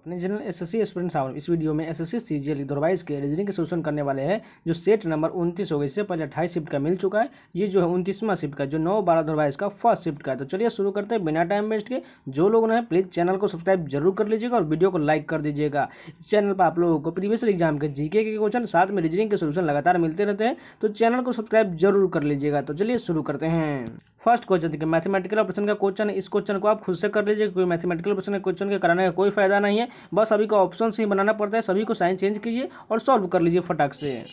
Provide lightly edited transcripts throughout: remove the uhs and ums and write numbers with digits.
अपने general SSC aspirant साहब इस वीडियो में एसएससी सीजीएल 2022 के रीजनिंग के सोल्यूशन करने वाले हैं जो सेट नंबर 29 हो गई। इससे पहले 28 शिफ्ट का मिल चुका है। ये जो है 29वां शिफ्ट का जो 9/12/2022 का फर्स्ट शिफ्ट का है। तो चलिए शुरू करते हैं बिना टाइम वेस्ट के। जो लोग हैं प्लीज़ चैनल को सब्सक्राइब जरूर कर लीजिएगा और वीडियो को लाइक कर दीजिएगा। इस चैनल पर आप लोगों को प्रीवियस एग्जाम के जीके के क्वेश्चन साथ में रीजनिंग के सोल्यूशन लगातार मिलते रहते हैं, तो चैनल को सब्सक्राइब जरूर कर लीजिएगा। तो चलिए शुरू करते हैं। फर्स्ट क्वेश्चन देखिए, मैथमेटिकल ऑपरेशन का क्वेश्चन है। इस क्वेश्चन को आप खुद से कर लीजिए, कोई मैथमेटिकल ऑपरेशन के क्वेश्चन के कराने का कोई फायदा नहीं है। बस अभी को ऑप्शन से ही बनाना पड़ता है, सभी को साइन चेंज कीजिए और सॉल्व कर लीजिए फटाक से।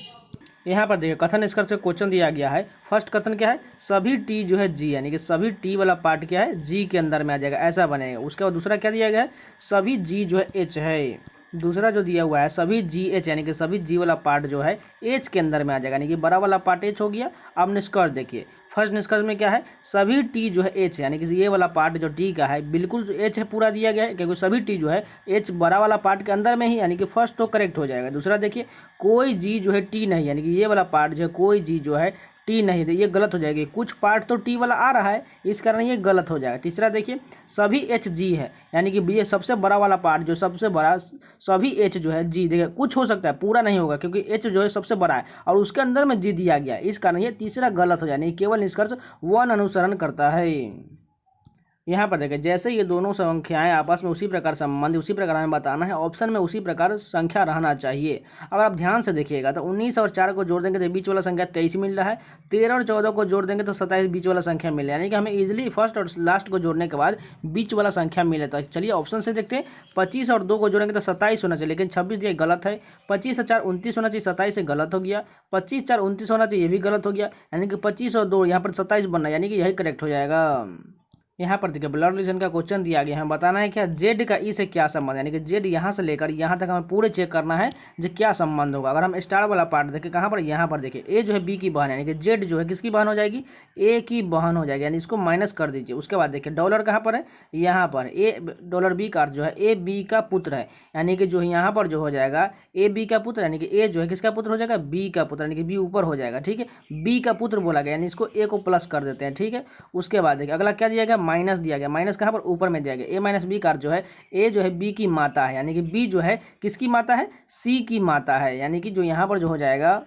यहाँ पर देखिए कथन निष्कर्ष से क्वेश्चन दिया गया है। फर्स्ट कथन क्या है, सभी टी जो है जी यानी कि सभी टी वाला पार्ट क्या है जी के अंदर में आ जाएगा, ऐसा बनेगा। उसके बाद दूसरा क्या दिया गया है, सभी जी जो है एच है। दूसरा जो दिया हुआ है सभी जी एच यानी कि सभी जी वाला पार्ट जो है एच के अंदर में आ जाएगा, यानी कि बड़ा वाला पार्ट एच हो गया। अब निष्कर्ष देखिए, फर्स्ट निष्कर्ष में क्या है, सभी टी जो है एच यानी कि ये वाला पार्ट जो टी का है बिल्कुल एच है पूरा दिया गया है, क्योंकि सभी टी जो है एच बड़ा वाला पार्ट के अंदर में ही, यानी कि फर्स्ट तो करेक्ट हो जाएगा। दूसरा देखिए कोई जी जो है टी नहीं, यानी कि ये वाला पार्ट जो है कोई जी जो है टी नहीं, ये गलत हो जाएगी। कुछ पार्ट तो टी वाला आ रहा है, इस कारण ये गलत हो जाएगा। तीसरा देखिए सभी एच जी है, यानी कि ये सबसे बड़ा वाला पार्ट जो सबसे बड़ा सभी एच जो है जी, देखिए कुछ हो सकता है पूरा नहीं होगा क्योंकि एच जो है सबसे बड़ा है और उसके अंदर में जी दिया गया है, इस कारण ये तीसरा गलत हो जाए। नहीं, केवल निष्कर्ष वन अनुसरण करता है। यहाँ पर देखिए जैसे ये दोनों संख्याएं आपस में उसी प्रकार संबंध उसी प्रकार हमें बताना है, ऑप्शन में उसी प्रकार संख्या रहना चाहिए। अगर आप ध्यान से देखिएगा तो 19 और 4 को जोड़ देंगे तो बीच वाला संख्या 23 मिल रहा है। 13 और 14 को जोड़ देंगे तो 27 बीच वाला संख्या मिल रहा है, यानी कि हमें इजीली फर्स्ट और लास्ट को जोड़ने के बाद बीच वाला संख्या मिल जाता है। चलिए ऑप्शन से देखते हैं। 25 और 2 को जोड़ेंगे तो 27 होना चाहिए, लेकिन 26 दिया गलत है। 25 और 4 29 होना चाहिए, 27 से गलत हो गया। 25 4 29 होना चाहिए, ये भी गलत हो गया, यानी कि 25 और 2 यहाँ पर 27 बनना है, यानी कि यही करेक्ट हो जाएगा। यहाँ पर देखिए ब्लड रिलेशन का क्वेश्चन दिया गया है, बताना है क्या जेड का ई से क्या संबंध, यानी कि जेड यहाँ से लेकर यहाँ तक हमें पूरे चेक करना है जो क्या संबंध होगा। अगर हम स्टार वाला पार्ट देखें कहाँ पर, यहाँ पर देखिए ए जो है बी की बहन है, यानी कि जेड जो है किसकी बहन हो जाएगी, ए की बहन हो जाएगी, यानी इसको माइनस कर दीजिए। उसके बाद देखिए डॉलर कहाँ पर है, यहाँ पर ए डॉलर बी का अर्थ जो है ए बी का पुत्र है, यानी कि जो यहाँ पर जो हो जाएगा ए बी का पुत्र, यानी कि ए जो है किसका पुत्र हो जाएगा, बी का पुत्र, यानी कि बी ऊपर हो जाएगा। ठीक है, बी का पुत्र बोला गया, यानी इसको ए को प्लस कर देते हैं। ठीक है, उसके बाद देखिए अगला क्या दिया गया, माइनस दिया गया। माइनस कहाँ पर, ऊपर में दिया गया। ए माइनस बी का जो है ए जो है बी की माता है, यानी कि बी जो है किसकी माता है, सी की माता है, यानी कि जो यहाँ पर जो हो जाएगा,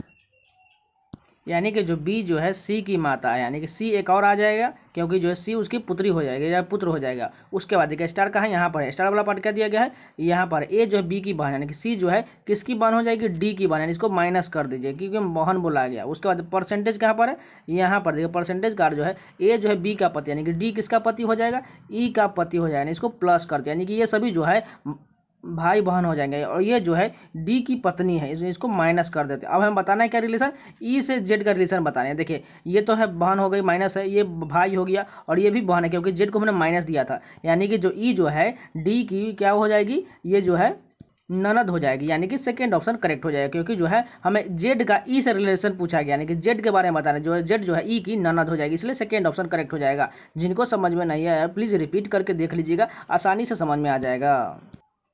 यानी कि जो बी जो है सी की माता है, यानी कि सी एक और आ जाएगा क्योंकि जो है सी उसकी पुत्री हो जाएगी या पुत्र हो जाएगा। उसके बाद देखिए स्टार कहाँ है, यहाँ पर है। स्टार वाला पार्ट क्या दिया गया है, यहाँ पर ए जो है बी की बहन, यानी कि सी जो है किसकी बहन हो जाएगी, डी की बहन, यानी इसको माइनस कर दीजिए क्योंकि बहन बोला गया। उसके बाद परसेंटेज कहाँ पर है, यहाँ पर देखिए परसेंटेज का जो है ए जो है बी का पति, यानी कि डी किसका पति हो जाएगा, ई का पति हो जाएगा, इसको प्लस कर दिया, यानी कि ये सभी जो है भाई बहन हो जाएंगे और ये जो है डी की पत्नी है, इसको माइनस कर देते हैं। अब हमें बताना है क्या रिलेशन, ई से जेड का रिलेशन बताना है। देखिए ये तो है बहन हो गई, माइनस है, ये भाई हो गया और ये भी बहन है क्योंकि जेड को हमने माइनस दिया था, यानी कि जो ई जो है डी की क्या हो जाएगी, ये जो है ननद हो जाएगी, यानी कि सेकेंड ऑप्शन करेक्ट हो जाएगा। क्योंकि जो है हमें जेड का ई से रिलेशन पूछा गया, यानी कि जेड के बारे में बताना है, जो है जेड जो है ई की ननद हो जाएगी, इसलिए सेकेंड ऑप्शन करेक्ट हो जाएगा। जिनको समझ में नहीं आया प्लीज़ रिपीट करके देख लीजिएगा, आसानी से समझ में आ जाएगा।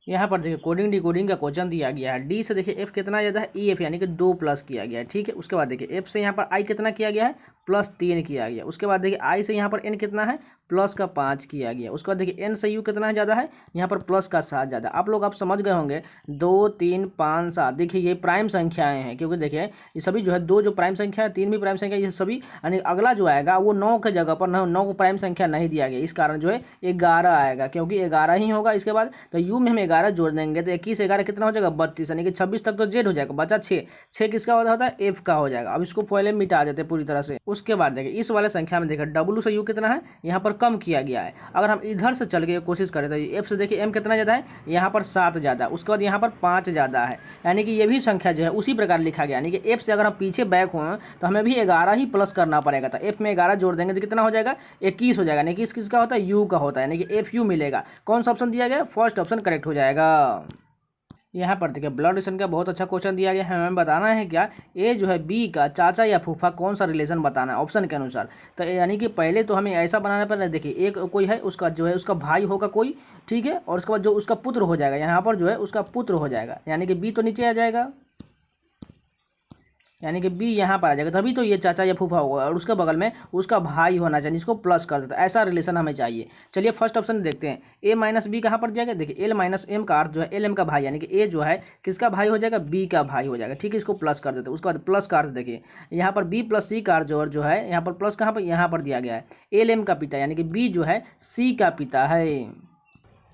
यहाँ पर देखिए कोडिंग डिकोडिंग का क्वेश्चन दिया गया है। डी से देखिए एफ कितना ज़्यादा है, ई एफ यानी कि 2 प्लस किया गया है। ठीक है, उसके बाद देखिए एफ से यहाँ पर आई कितना किया गया है, +3 किया गया। उसके बाद देखिए आई से यहाँ पर एन कितना है, +5 किया गया। उसके बाद देखिए एन से यू कितना ज़्यादा है, यहाँ पर +7 ज़्यादा। आप समझ गए होंगे 2 3 5 7, देखिए ये प्राइम संख्याएं हैं क्योंकि देखिए ये सभी जो है 2 जो प्राइम संख्या है, 3 भी प्राइम संख्या, ये सभी, यानी अगला जो आएगा वो 9 के जगह पर 9 को प्राइम संख्या नहीं दिया गया, इस कारण जो है 11 आएगा क्योंकि 11 ही होगा। इसके बाद तो यू में हम 11 जोड़ देंगे तो 21 11 कितना हो जाएगा, 32, यानी कि 26 तक तो जेड हो जाएगा, बचा 6 किसका होता है, एफ का हो जाएगा। अब इसको पहले मिटा देते पूरी तरह से। उसके बाद देखिए इस वाले संख्या में देखिए डब्ल्यू से यू कितना है, यहाँ पर कम किया गया है। अगर हम इधर से चल के कोशिश करें तो एफ से देखिए एम कितना ज़्यादा है, यहाँ पर 7 ज़्यादा, उसके बाद यहाँ पर 5 ज़्यादा है, यानी कि ये भी संख्या जो है उसी प्रकार लिखा गया, यानी कि एफ से अगर हम पीछे बैक हों तो हमें भी 11 ही प्लस करना पड़ेगा। तो एफ में 11 जोड़ देंगे तो कितना हो जाएगा, 21 हो जाएगा, यानी कि किसका होता है, यू का होता है, यानी कि एफ यू मिलेगा। कौन सा ऑप्शन दिया गया, फर्स्ट ऑप्शन करेक्ट हो जाएगा। यहाँ पर देखिए ब्लड रिलेशन का बहुत अच्छा क्वेश्चन दिया गया है, हमें बताना है क्या, ए जो है बी का चाचा या फूफा कौन सा रिलेशन बताना है ऑप्शन के अनुसार। तो यानी कि पहले तो हमें ऐसा बनाना पड़ेगा, देखिए एक कोई है उसका जो है उसका भाई होगा कोई, ठीक है, और उसके बाद जो उसका पुत्र हो जाएगा, यहाँ पर जो है उसका पुत्र हो जाएगा, यानी कि बी तो नीचे आ जाएगा। यानी कि बी यहाँ पर आ जाएगा, तभी तो ये चाचा या फूफा होगा, और उसके बगल में उसका भाई होना चाहिए, इसको प्लस कर देता है, ऐसा रिलेशन हमें चाहिए। चलिए फर्स्ट ऑप्शन देखते हैं, ए माइनस बी कहाँ पर दिया गया, देखिए एल माइनस एम का अर्थ जो है एल एम का भाई, यानी कि ए जो है किसका भाई हो जाएगा, बी का भाई हो जाएगा, ठीक है। इसको प्लस कर देते हैं, उसके बाद प्लस का अर्थ देखिए यहाँ पर बी प्लस सी का अर्थ जो है यहाँ पर प्लस कहाँ पर, यहाँ पर दिया गया है एल एम का पिता, यानी कि बी जो है सी का पिता है।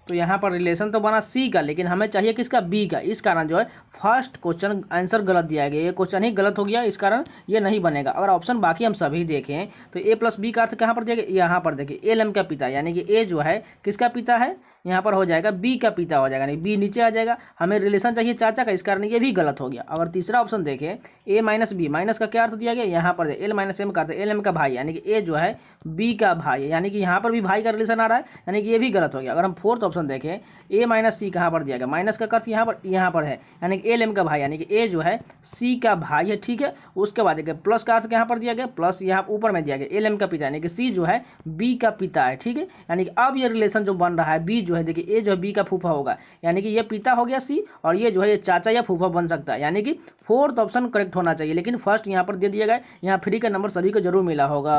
तो यहाँ पर रिलेशन तो बना सी का, लेकिन हमें चाहिए किसका, बी का। इस कारण जो है फर्स्ट क्वेश्चन आंसर गलत दिया गया, ये क्वेश्चन ही गलत हो गया, इस कारण ये नहीं बनेगा। अगर ऑप्शन बाकी हम सभी देखें तो ए प्लस बी का अर्थ कहाँ पर दिया गया, यहाँ पर देखिए एल एम का पिता, यानी कि ए जो है किसका पिता है, यहाँ पर हो जाएगा बी का पिता हो जाएगा, नहीं बी नीचे आ जाएगा, हमें रिलेशन चाहिए चाचा का, इस कारण ये भी गलत हो गया। अगर तीसरा ऑप्शन देखें ए माइनस बी, माइनस का क्या अर्थ दिया गया, यहाँ पर एल माइनस एम का अर्थ एल एम का भाई, यानी कि ए जो है बी का भाई है, यानी कि यहाँ पर भी भाई का रिलेशन आ रहा है, यानी कि ये भी गलत हो गया। अगर हम फोर्थ ऑप्शन देखें ए माइनस सी कहाँ पर दिया गया, माइनस का अर्थ यहाँ पर है, यानी कि एल एम का भाई, यानी कि ए जो है सी का भाई है, ठीक है। उसके बाद देखिए प्लस का अर्थ यहाँ पर दिया गया, प्लस यहाँ ऊपर में दिया गया एल एम का पिता, यानी कि सी जो है बी का पिता है, ठीक है। यानी कि अब ये रिलेशन जो बन रहा है बी जो है देखिए ए जो है बी का फूफा होगा, यानी कि ये पिता हो गया सी, और ये जो है ये चाचा या फूफा बन सकता है, यानी कि फोर्थ ऑप्शन करेक्ट होना चाहिए। लेकिन फर्स्ट यहाँ पर दे दिया गया, यहाँ फ्री का नंबर सभी को जरूर मिला होगा।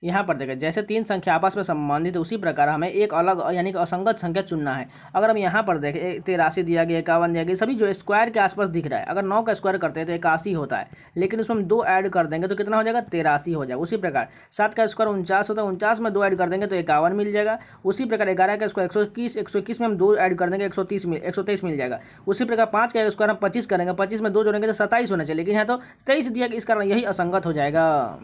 यहाँ पर देखें जैसे तीन संख्या आपस में संबंधित है, उसी प्रकार हमें एक अलग यानी कि असंगत संख्या चुनना है। अगर हम यहाँ पर देखें 83 दिया गया, 51 दिया गया, सभी जो स्क्वायर के आसपास दिख रहा है। अगर 9 का स्क्वायर करते हैं तो 81 होता है, लेकिन उसमें हम 2 ऐड कर देंगे तो कितना हो जाएगा, 83 हो जाएगा। उसी प्रकार 7 का स्क्वायर 49 होता है, 49 में 2 ऐड कर देंगे तो 51 मिल जाएगा। उसी प्रकार 11 का स्क्वायर 121, 121 में हम 2 ऐड कर देंगे 123 मिल जाएगा। उसी प्रकार 5 का स्क्वायर हम 25 करेंगे, 25 में 2 जोड़ेंगे तो 27 होना चाहिए, लेकिन यहाँ तो 23 दिया गया, इस कारण यही असंगत हो जाएगा।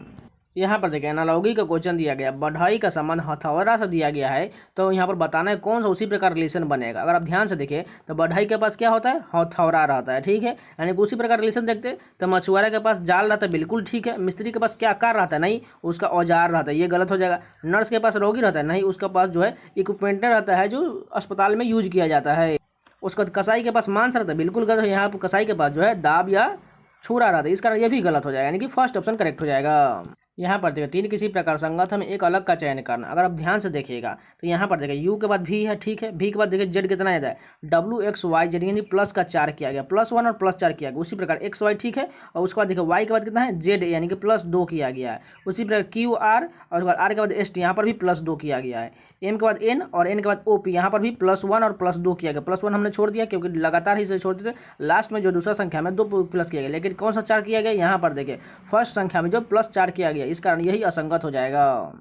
यहाँ पर देखिए एनालॉगी का क्वेश्चन दिया गया, बढ़ाई का संबंध हथौड़ा से दिया गया है, तो यहाँ पर बताना है कौन सा उसी प्रकार रिलेशन बनेगा। अगर आप ध्यान से देखें तो बढ़ाई के पास क्या होता है, हथौड़ा रहता है, ठीक है। यानी कि उसी प्रकार रिलेशन देखते हैं तो मछुआरे के पास जाल रहता है, बिल्कुल ठीक है। मिस्त्री के पास क्या आकार रहता है, नहीं उसका औजार रहता है, ये गलत हो जाएगा। नर्स के पास रोगी रहता है, नहीं उसका पास जो है इक्विपमेंट रहता है जो अस्पताल में यूज किया जाता है। उसका कसाई के पास मांस रहता है, बिल्कुल गलत है। यहाँ पर कसाई के पास जो है दाब या छुरा रहता है, इस कारण ये भी गलत हो जाएगा, यानी कि फर्स्ट ऑप्शन करेक्ट हो जाएगा। यहाँ पर देखिए तीन किसी प्रकार संगत हमें एक अलग का चयन करना। अगर आप ध्यान से देखिएगा तो यहाँ पर देखिए यू के बाद भी है, ठीक है। भी के बाद देखिए जेड कितना ज़्यादा है, डब्ल्यू एक्स वाई जेड, यानी प्लस का 4 किया गया, +1 और +4 किया गया। उसी प्रकार एक्स वाई, ठीक है। और उसके बाद देखिए वाई के बाद कितना है, जेड, यानी कि +2 किया गया है। उसी प्रकार क्यू आर, और उसके बाद आर के बाद एस टी, यहाँ पर भी +2 किया गया है। एम के बाद एन, और एन के बाद ओ पी, यहाँ पर भी +1 और +2 किया गया। +1 हमने छोड़ दिया क्योंकि लगातार ही से छोड़ देते, लास्ट में जो दूसरा संख्या में 2 प्लस किया गया, लेकिन कौन सा 4 किया गया, यहाँ पर देखिए फर्स्ट संख्या में जो +4 किया गया, इस कारण यही असंगत हो जाएगा।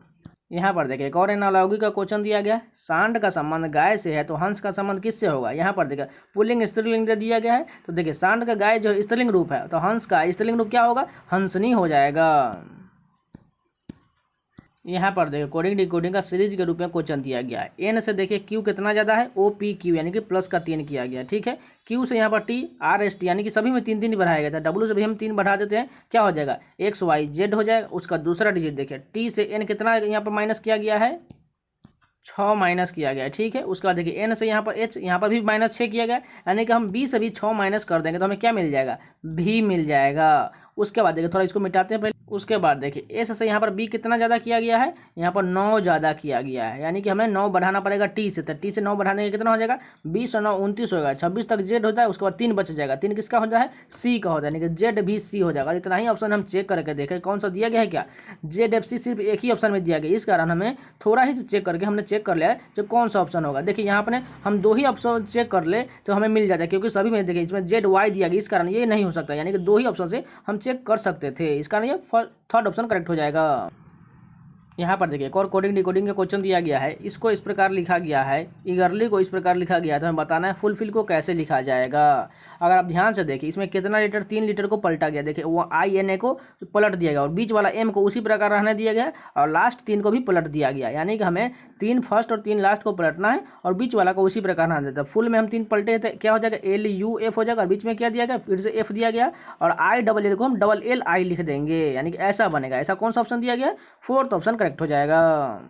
यहाँ पर देखिए एक और एनालॉजी का क्वेश्चन दिया गया, सांड का संबंध गाय से है तो हंस का संबंध किससे होगा। यहाँ पर देखिए पुल्लिंग स्त्रीलिंग दे दिया गया है, तो देखिए सांड का गाय जो स्त्रीलिंग रूप है, तो हंस का स्त्रीलिंग रूप क्या होगा, हंसनी हो जाएगा। यहाँ पर देखिए कोडिंग डिकोडिंग का सीरीज के रूप में क्वेश्चन दिया गया है। एन से देखिए क्यू कितना ज़्यादा है, ओ पी क्यू, यानी कि प्लस का 3 किया गया, ठीक है। क्यू से यहाँ पर टी आर एस टी, यानी कि सभी में 3 बढ़ाया गया था। डब्ल्यू से भी हम 3 बढ़ा देते हैं, क्या हो जाएगा, एक्स वाई जेड हो जाएगा। उसका दूसरा डिजिट देखिए टी से एन कितना यहाँ पर माइनस किया गया है, 6 माइनस किया गया है, ठीक है। उसके बाद देखिए एन से यहाँ पर एच, यहाँ पर भी -6 किया गया, यानी कि हम बी से भी 6 माइनस कर देंगे तो हमें क्या मिल जाएगा, भी मिल जाएगा। उसके बाद देखिए थोड़ा इसको मिटाते हैं पहले। उसके बाद देखिए एस से यहाँ पर बी कितना ज़्यादा किया गया है, यहाँ पर 9 ज़्यादा किया गया है, यानी कि हमें 9 बढ़ाना पड़ेगा टी से, तो टी से 9 बढ़ाने का कितना हो जाएगा, 20 और 9 29 होगा। 26 तक जेड होता है, उसके बाद 3 बच जाएगा। 3 किसका होता है, सी का होता है, यानी कि जेड भी सी हो जाएगा। इतना ही ऑप्शन हम चेक करके देखें कौन सा दिया गया है, क्या जेड एफ सी सिर्फ एक ही ऑप्शन में दिया गया, इस कारण हमें थोड़ा ही चेक करके हमने चेक कर लिया है जो कौन सा ऑप्शन होगा। देखिए यहाँ पर हम 2 ही ऑप्शन चेक कर ले तो हमें मिल जाता है, क्योंकि सभी में देखिए इसमें जेड वाई दिया गया, इस कारण ये नहीं हो सकता, यानी कि 2 ही ऑप्शन से हम चेक कर सकते थे, इस कारण ये थर्ड ऑप्शन करेक्ट हो जाएगा। यहाँ पर देखिए एक और कोडिंग डिकोडिंग का क्वेश्चन दिया गया है, इसको इस प्रकार लिखा गया है, ईगरली को इस प्रकार लिखा गया है, तो हमें बताना है फुलफिल को कैसे लिखा जाएगा। अगर आप ध्यान से देखिए इसमें कितना लीटर, 3 लीटर को पलटा गया, देखिए वो आई एन ए को पलट दिया गया और बीच वाला एम को उसी प्रकार रहने दिया गया और लास्ट 3 को भी पलट दिया गया, यानी कि हमें 3 फर्स्ट और 3 लास्ट को पलटना है और बीच वाला को उसी प्रकार रहने देता है। फुल में हम 3 पलटे तो क्या हो जाएगा, एल यू एफ हो जाएगा, और बीच में क्या दिया गया, फिर से एफ दिया गया और आई डबल एल को हम डबल एल आई लिख देंगे, यानी कि ऐसा बनेगा। ऐसा कौन सा ऑप्शन दिया गया, फोर्थ ऑप्शन करेक्ट हो जाएगा।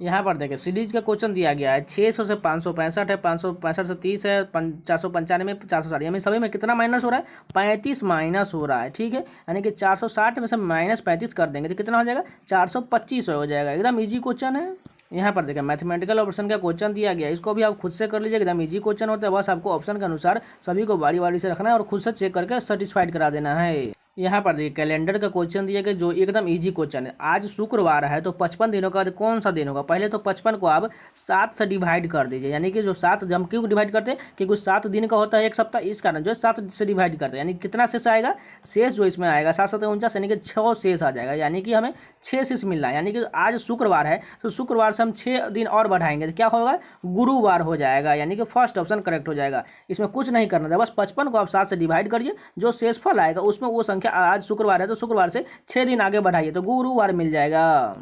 यहाँ पर देखिए सीरीज का क्वेश्चन दिया गया है, 600 से 565 है, 565 से 30 है, 495 460, यानी सभी में कितना माइनस हो रहा है, 35 माइनस हो रहा है, ठीक है। यानी कि 460 में से -35 कर देंगे तो कितना हो जाएगा, 425 हो जाएगा। एकदम इजी क्वेश्चन है। यहाँ पर देखिए मैथमेटिकल ऑप्शन का क्वेश्चन दिया गया, इसको भी आप खुद से कर लीजिए, एकदम इजी क्वेश्चन होता है। बस आपको ऑप्शन के अनुसार सभी को बारी बारी से रखना है और खुद से चेक करके सर्टिस्फाइड करा देना है। यहाँ पर देखिए कैलेंडर का क्वेश्चन दिया गया जो एकदम इजी क्वेश्चन है। आज शुक्रवार है तो 55 दिनों का कौन सा दिन होगा। पहले तो 55 को आप 7 से डिवाइड कर दीजिए, यानी कि जो 7 हम क्यों डिवाइड करते हैं क्योंकि 7 दिन का होता है एक सप्ताह, इस कारण जो है 7 से डिवाइड करते हैं, यानी कितना शेष आएगा, शेष जो इसमें आएगा 7 7 49, यानी कि 6 शेष आ जाएगा, यानी कि हमें 6 शेष मिल रहा है। यानी कि आज शुक्रवार है तो शुक्रवार से हम 6 दिन और बढ़ाएंगे तो क्या होगा, गुरुवार हो जाएगा, यानी कि फर्स्ट ऑप्शन करेक्ट हो जाएगा। इसमें कुछ नहीं करना था, बस 55 को आप 7 से डिवाइड करिए, जो शेषफल आएगा उसमें वो संख्या, आज शुक्रवार है तो शुक्रवार से 6 दिन आगे बढ़ाइए तो गुरुवार मिल जाएगा।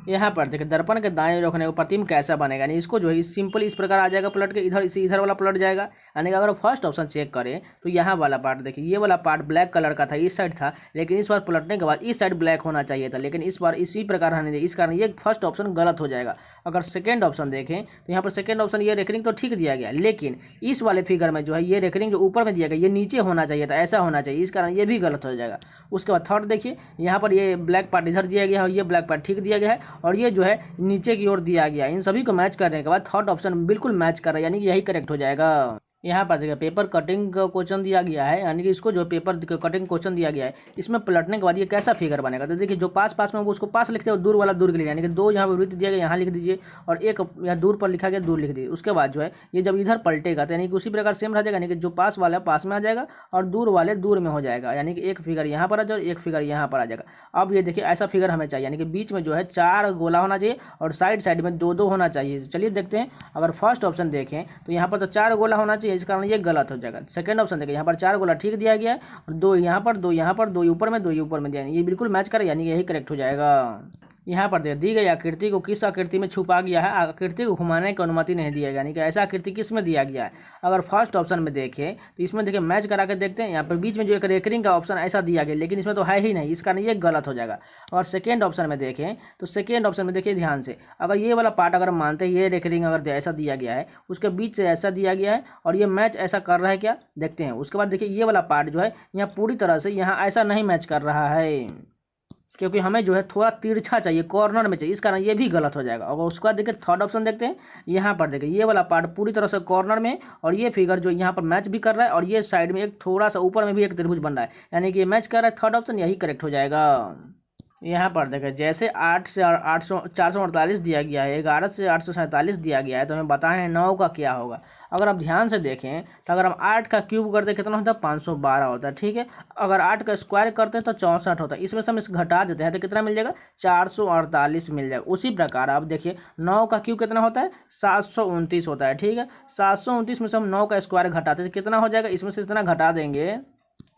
यहाँ पर देखिए दर्पण के दाएं रखने को प्रतिबिंब कैसा बनेगा, यानी इसको जो है सिंपल इस प्रकार आ जाएगा, पलट के इधर इसे इधर वाला पलट जाएगा। यानी कि अगर फर्स्ट ऑप्शन चेक करें तो यहाँ वाला पार्ट देखिए, ये वाला पार्ट ब्लैक कलर का था, इस साइड था, लेकिन इस बार पलटने के बाद इस साइड ब्लैक होना चाहिए था, लेकिन इस बार इसी प्रकार रहने दिया, इस कारण ये फर्स्ट ऑप्शन गलत हो जाएगा। अगर सेकेंड ऑप्शन देखें तो यहाँ पर सेकेंड ऑप्शन ये रेकरिंग तो ठीक दिया गया, लेकिन इस वाले फिगर में जो है ये रेकरिंग जो ऊपर में दिया गया ये नीचे होना चाहिए था, ऐसा होना चाहिए, इस कारण ये भी गलत हो जाएगा। उसके बाद थर्ड देखिए, यहाँ पर ये ब्लैक पार्ट इधर दिया गया है और ये ब्लैक पार्ट ठीक दिया गया है और ये जो है नीचे की ओर दिया गया। इन सभी को मैच करने के बाद थर्ड ऑप्शन बिल्कुल मैच कर रहा है, यानी कि यही करेक्ट हो जाएगा। यहाँ पर देखिए पेपर कटिंग का क्वेश्चन दिया गया है, यानी कि इसको जो पेपर कटिंग क्वेश्चन दिया गया है इसमें पलटने के बाद ये कैसा फिगर बनेगा। तो देखिए जो पास पास में वो उसको पास लिखते हैं और दूर वाला दूर के लिए, यानी कि 2 यहाँ पर वृत्त दिया गया यहाँ लिख दीजिए और एक यहाँ दूर पर लिखा गया दूर लिख दीजिए। उसके बाद जो है ये जब इधर पलटेगा तो यानी कि उसी प्रकार सेम रह जाएगा, यानी कि जो पास वाला पास में आ जाएगा और दूर वाले दूर में हो जाएगा, यानी कि एक फिगर यहाँ पर आ जाएगा एक फिगर यहाँ पर आ जाएगा। अब ये देखिए ऐसा फिगर हमें चाहिए, यानी कि बीच में जो है 4 गोला होना चाहिए और साइड साइड में 2 होना चाहिए। चलिए देखते हैं, अगर फर्स्ट ऑप्शन देखें तो यहाँ पर तो 4 गोला होना चाहिए, इस कारण ये गलत हो जाएगा। सेकंड ऑप्शन देखिए, यहाँ पर 4 गोला ठीक दिया गया है और 2 यहाँ पर 2 यहाँ पर 2 ऊपर में 2 ऊपर में दिया, ये बिल्कुल मैच करे, यानी यही करेक्ट हो जाएगा। यहाँ पर दी गई आकृति को किस आकृति में छुपा गया है, आकृति को घुमाने की अनुमति नहीं दिया गया, यानी कि ऐसा आकृति किस में दिया गया है। अगर फर्स्ट ऑप्शन में देखें तो इसमें देखिए मैच करा के देखते हैं, यहाँ पर बीच में जो एक रेकरिंग का ऑप्शन ऐसा दिया गया, लेकिन इसमें तो है ही नहीं, इस कारण ये गलत हो जाएगा। और सेकेंड ऑप्शन में देखें तो सेकेंड ऑप्शन में देखिए ध्यान से, अगर ये वाला पार्ट अगर मानते हैं ये रेकरिंग अगर ऐसा दिया गया है, उसके बीच से ऐसा दिया गया है और ये मैच ऐसा कर रहा है क्या, देखते हैं। उसके बाद देखिए ये वाला पार्ट जो है यहाँ पूरी तरह से यहाँ ऐसा नहीं मैच कर रहा है, क्योंकि हमें जो है थोड़ा तिरछा चाहिए, कॉर्नर में चाहिए, इस कारण ये भी गलत हो जाएगा। और उसके बाद देखिए थर्ड ऑप्शन देखते हैं, यहाँ पर देखिए ये वाला पार्ट पूरी तरह से कॉर्नर में और ये फिगर जो यहाँ पर मैच भी कर रहा है और ये साइड में एक थोड़ा सा ऊपर में भी एक त्रिभुज बन रहा है, यानी कि ये मैच कर रहा है, थर्ड ऑप्शन यही करेक्ट हो जाएगा। यहाँ पर देखें जैसे 8 से 448 दिया गया है, 11 से 847 दिया गया है, तो हमें बताना है 9 का क्या होगा। अगर आप ध्यान से देखें तो अगर हम 8 का क्यूब करते हैं कितना होता है, 512 होता है, ठीक है। अगर 8 का स्क्वायर करते हैं तो 64 होता है, इसमें से हम इस घटा देते हैं तो कितना मिल जाएगा, 448 मिल जाएगा। उसी प्रकार आप देखिए 9 का क्यूब कितना होता है, 729 होता है, ठीक है। 729 में से हम 9 का स्क्वायर घटाते हैं तो कितना हो जाएगा, इसमें से इतना घटा देंगे,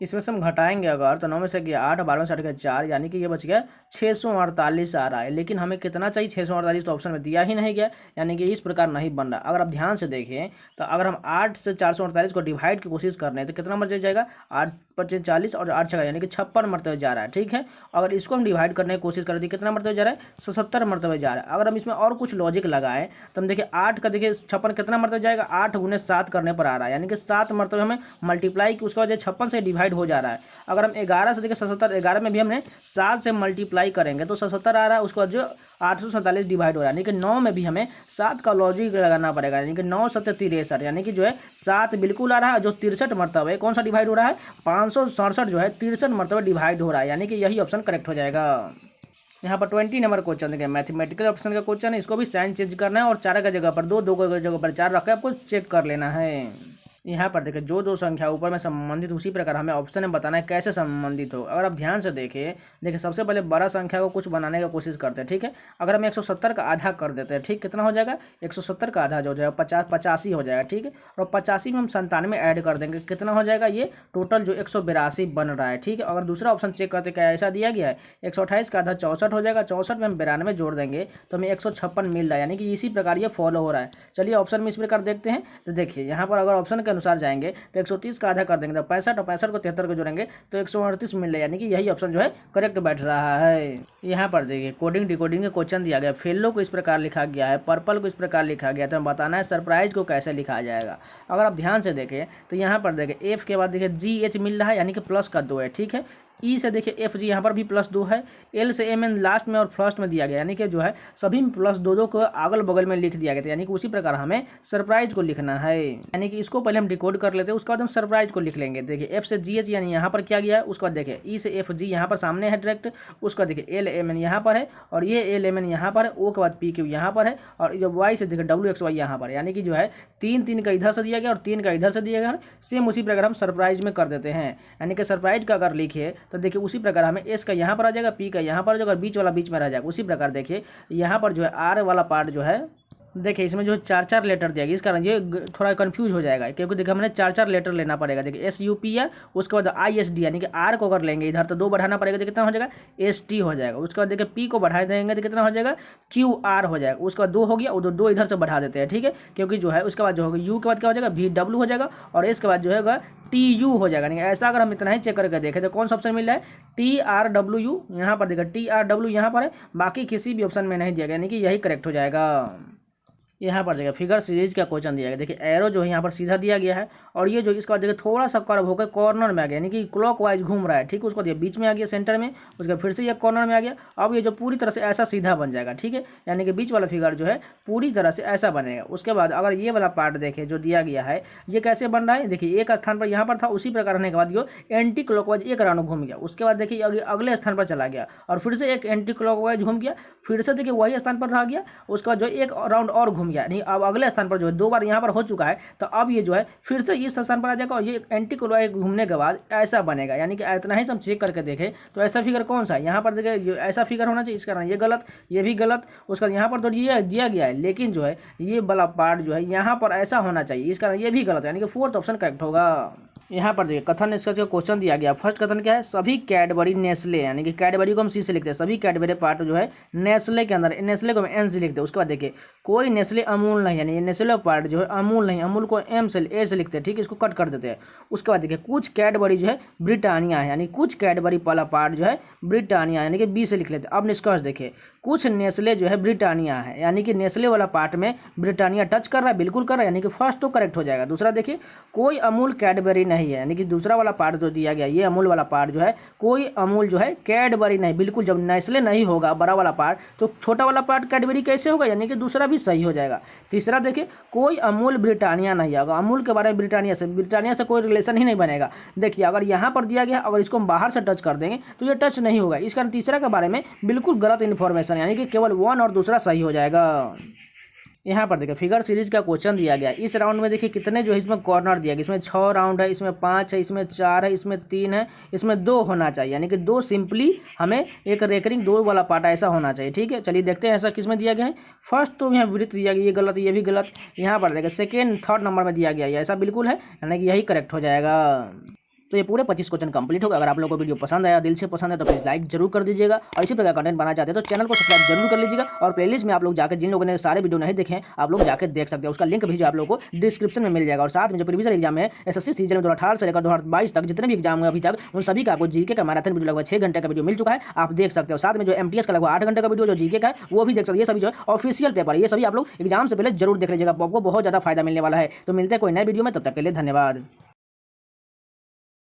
इसमें से हम घटाएंगे अगर तो 9 में से गया 8, 12 में से 8 गया 4, यानी कि ये बच गया 648 आ रहा है। लेकिन हमें कितना चाहिए, 648 तो ऑप्शन में दिया ही नहीं गया, यानी कि इस प्रकार नहीं बन रहा। अगर आप ध्यान से देखें तो अगर हम 8 से 448 को डिवाइड की कोशिश कर रहे हैं तो कितना मरतबे जाएगा, 8 × 40 और 8 6 यानी कि 56 मरतबे जा रहा है, ठीक है। अगर इसको हम डिवाइड करने की कोशिश करें तो कितना मरतबे जा रहा है, 77 मरतबे जा रहा है। अगर हम इसमें और कुछ लॉजिक लगाएं तो हम देखिए 8 का देखिए 56 कितना मरतबे जाएगा, 8 × 7 करने पर आ रहा है, यानी कि 7 मरतबे हमें मल्टीप्लाई की उसका वजह 56 से डिवाइड हो जा रहा है। अगर हम 11 से देखिए 77, 11 में भी हमने 7 से मल्टीप्लाई करेंगे तो 77 आ रहा है, उसके बाद जो 847 डिवाइड हो रहा है, यानी कि 9 में भी हमें 7 का लॉजिक लगाना पड़ेगा, यानी कि 9 7 63, यानी कि जो है 7 बिल्कुल आ रहा है, जो 63 मरतबे कौन सा डिवाइड हो रहा है, 567 जो है 63 मरतबे डिवाइड हो रहा है, यानी कि यही ऑप्शन करेक्ट हो जाएगा। यहाँ पर 20 नंबर क्वेश्चन देखिए, मैथमेटिकल ऑप्शन का क्वेश्चन है, इसको भी साइन चेंज करना है और 4 का जगह पर 2, 2 का जगह पर 4 रख के आपको चेक कर लेना है। यहाँ पर देखिए जो 2 संख्या ऊपर में संबंधित, उसी प्रकार हमें ऑप्शन में बताना है कैसे संबंधित हो। अगर आप ध्यान से देखिए सबसे पहले बड़ा संख्या को कुछ बनाने की कोशिश करते हैं, ठीक है। अगर हम 170 का आधा कर देते हैं, ठीक, कितना हो जाएगा, 170 का आधा जो हो जाएगा 85 हो जाएगा, ठीक है। और 85 में हम 97 ऐड कर देंगे, कितना हो जाएगा, ये टोटल जो 182 बन रहा है, ठीक है। अगर दूसरा ऑप्शन चेक करते क्या ऐसा दिया गया है, 128 का आधा 64 हो जाएगा, 64 में हम 92 जोड़ देंगे तो हमें 156 मिल रहा है, यानी कि इसी प्रकार ये फॉलो हो रहा है। चलिए ऑप्शन में इस प्रकार देखते हैं, तो देखिए यहाँ पर अगर ऑप्शन के अनुसार जाएंगे तो 130 का आधा कर देंगे तो 65 और 65 को 73 को जोड़ेंगे तो 138 मिल रहा है, यानी कि यही ऑप्शन जो है करेक्ट बैठ रहा है। यहाँ पर देखिए कोडिंग डिकोडिंग का क्वेश्चन दिया गया, फेलो को इस प्रकार लिखा गया है, पर्पल को इस प्रकार लिखा गया, तो हमें बताना है सरप्राइज को कैसे लिखा जाएगा। अगर आप ध्यान से देखें तो यहाँ पर देखिए एफ के बाद देखिए GH मिल रहा है, यानी कि प्लस का 2 है, ठीक है। ई से देखिए एफ जी यहाँ पर भी +2 है, एल से एम एन लास्ट में और फर्स्ट में दिया गया, यानी कि जो है सभी में +2 को अगल बगल में लिख दिया गया था। यानी कि उसी प्रकार हमें सरप्राइज को लिखना है, यानी कि इसको पहले हम डिकोड कर लेते हैं, उसके बाद हम सरप्राइज को लिख लेंगे। देखिए एफ से जी एच यानी यहाँ पर क्या गया है, उसके बाद देखिए ई से एफ जी यहाँ पर सामने है डायरेक्ट, उसका देखिए एल एम एन यहाँ पर है और ये एल एम एन यहाँ पर है, ओ के बाद पी क्यू यहाँ पर है और जब वाई से देखिए डब्ल्यू एक्स वाई यहाँ पर, यानी कि जो है 3 का इधर से दिया गया और 3 का इधर से दिया गया। सेम उसी प्रकार हम सरप्राइज में कर देते हैं, यानी कि सरप्राइज का अगर लिखिए तो देखिए उसी प्रकार हमें एस का यहाँ पर आ जाएगा, पी का यहाँ पर आ जाएगा और बीच वाला बीच में रह जाएगा। उसी प्रकार देखिए यहाँ पर जो है आर वाला पार्ट जो है देखिए इसमें जो 4 लेटर दिया गया, इस कारण ये थोड़ा कंफ्यूज हो जाएगा, क्योंकि देखिए हमने 4 लेटर लेना पड़ेगा। देखिए एस यू पी है, उसके बाद आई एस डी, यानी कि आर को अगर लेंगे इधर तो 2 बढ़ाना पड़ेगा, तो कितना हो जाएगा एस टी हो जाएगा। उसके बाद देखिए पी को बढ़ा देंगे तो कितना हो जाएगा क्यू आर हो जाएगा। उसके बाद 2 हो गया, वो 2 इधर से बढ़ा देते हैं, ठीक है, क्योंकि जो है उसके बाद जो होगा यू के बाद क्या हो जाएगा वी डब्ल्यू हो जाएगा और इसके बाद जो है टी यू हो जाएगा। नहीं ऐसा अगर हम इतना ही चेक करके देखें तो कौन सा ऑप्शन मिल रहा है टी आर डब्ल्यू यू, यहाँ पर देखा टी आर डब्ल्यू यहाँ पर है, बाकी किसी भी ऑप्शन में नहीं दिया गया, यानी कि यही करेक्ट हो जाएगा। यहाँ पर देखिए फिगर सीरीज का क्वेश्चन दिया गया, देखिए एरो जो है यहाँ पर सीधा दिया गया है और ये जो इसका देखिए थोड़ा सा कर्व होकर कॉर्नर में आ गया, यानी कि क्लॉकवाइज घूम रहा है, ठीक है, उसको देखिए बीच में आ गया सेंटर में, उसके फिर से ये कॉर्नर में आ गया। अब ये जो पूरी तरह से ऐसा सीधा बन जाएगा, ठीक है, यानी कि बीच वाला फिगर जो है पूरी तरह से ऐसा बनेगा। उसके बाद अगर ये वाला पार्ट देखें जो दिया गया है ये कैसे बन रहा है, देखिए एक स्थान पर यहाँ पर था, उसी प्रकार होने के बाद ये एंटी क्लॉकवाइज एक राउंड घूम गया। उसके बाद देखिए अगले स्थान पर चला गया और फिर से एक एंटी क्लॉकवाइज घूम गया, फिर से देखिए वही स्थान पर रह गया, उसके बाद जो एक राउंड और घूम गया। नहीं अब अगले स्थान पर जो है 2 बार यहाँ पर हो चुका है, तो अब ये जो है फिर से इस स्थान पर आ जाएगा और ये एंटी क्लॉकवाइज घूमने के बाद ऐसा बनेगा। यानी कि इतना ही हम चेक करके देखें तो ऐसा फिगर कौन सा है, यहाँ पर देखिए ऐसा फिगर होना चाहिए, इस कारण ये गलत, ये भी गलत। उसका यहाँ पर तो ये दिया गया है, लेकिन जो है ये वाला पार्ट जो है यहाँ पर ऐसा होना चाहिए, इस कारण ये भी गलत है, यानी कि 4th ऑप्शन करेक्ट होगा। यहाँ पर देखिए कथन इसका जो क्वेश्चन दिया गया, फर्स्ट कथन क्या है, सभी कैडबरी नेस्ले, यानी कि कैडबरी को हम सी से लिखते हैं, सभी कैडबरी पार्ट जो है नेस्ले के अंदर, नेस्ले को हम एन से लिखते हैं। उसके बाद देखिए कोई नेस्ले अमूल नहीं, यानी नेस्ले पार्ट जो है अमूल नहीं, अमूल को एम से ए से लिखते हैं, ठीक है, इसको कट कर देते हैं। उसके बाद देखिए कुछ कैडबरी जो है ब्रिटानिया है, यानी कुछ कैडबरी वाला पार्ट जो है ब्रिटानिया, यानी कि बी से लिख लेते हैं। अब निष्कर्ष देखिए कुछ नेस्ले जो है ब्रिटानिया है, यानी कि नेस्ले वाला पार्ट में ब्रिटानिया टच कर रहा है, बिल्कुल कर रहा है, यानी कि फर्स्ट तो करेक्ट हो जाएगा। दूसरा देखिए कोई अमूल कैडबरी नहीं है, यानी कि दूसरा वाला पार्ट जो दिया गया ये अमूल वाला पार्ट जो है कोई अमूल जो है कैडबरी नहीं, बिल्कुल जब नेस्ले नहीं होगा बड़ा वाला पार्ट तो छोटा वाला पार्ट कैडबरी कैसे होगा, यानी कि दूसरा भी सही हो जाएगा। तीसरा देखिए कोई अमूल ब्रिटानिया नहीं होगा, अमूल के बारे में ब्रिटानिया से कोई रिलेशन ही नहीं बनेगा। देखिए अगर यहाँ पर दिया गया, अगर इसको हम बाहर से टच कर देंगे तो ये टच नहीं होगा, इस कारण तीसरा के बारे में बिल्कुल गलत इन्फॉर्मेशन, यानी कि केवल 1 और दूसरा सही हो जाएगा। यहाँ पर देखिए फिगर सीरीज का क्वेश्चन दिया गया, इस राउंड में देखिए कितने जो है इसमें कॉर्नर दिया गया, इसमें 6 राउंड है, इसमें 5 है, इसमें 4 है, इसमें 3 है, इसमें 2 होना चाहिए, यानी कि 2 सिंपली हमें एक रेकरिंग 2 वाला पार्ट ऐसा होना चाहिए, ठीक है। चलिए देखते हैं ऐसा किस में दिया गया है। फर्स्ट तो यहाँ वृत्त दिया गया, ये गलत, ये भी गलत। यहाँ पर देखिए सेकेंड 3rd नंबर में दिया गया, ये ऐसा बिल्कुल है, यानी कि यही करेक्ट हो जाएगा। तो ये पूरे 25 क्वेश्चन कंप्लीट होगा। अगर आप लोगों को वीडियो पसंद आया, दिल से पसंद है तो प्लीज़ लाइक जरूर कर दीजिएगा और इसी प्रकार कंटेंट बनाना चाहते हैं तो चैनल को सब्सक्राइब जरूर कर लीजिएगा और प्लेलिस्ट में आप लोग जाकर जिन लोगों ने सारे वीडियो नहीं देखे हैं आप लोग जाकर देख सकते हैं, उसका लिंक भी जो आप लोगों को डिस्क्रिप्शन में मिल जाएगा। और साथ में जो प्रीवियस एग्जाम है एसएससी सीजन 2018 से लेकर 2022 तक जितने भी एग्जाम है अभी तक उन सभी का आपको जीके का मैराथन वीडियो लगभग 6 घंटे का वीडियो मिल चुका है, आप देख सकते हो। साथ में जो एमटीएस का लगभग 8 घंटे का वीडियो जो जीके का है वो भी देख सकते हैं। ये सभी जो है ऑफिशियल पेपर है, ये सभी आप लोग एग्जाम से पहले जरूर देख लीजिएगा, आपको बहुत ज़्यादा फायदा मिलने वाला है। तो मिलते हैं कोई नए वीडियो में, तब तक के लिए धन्यवाद।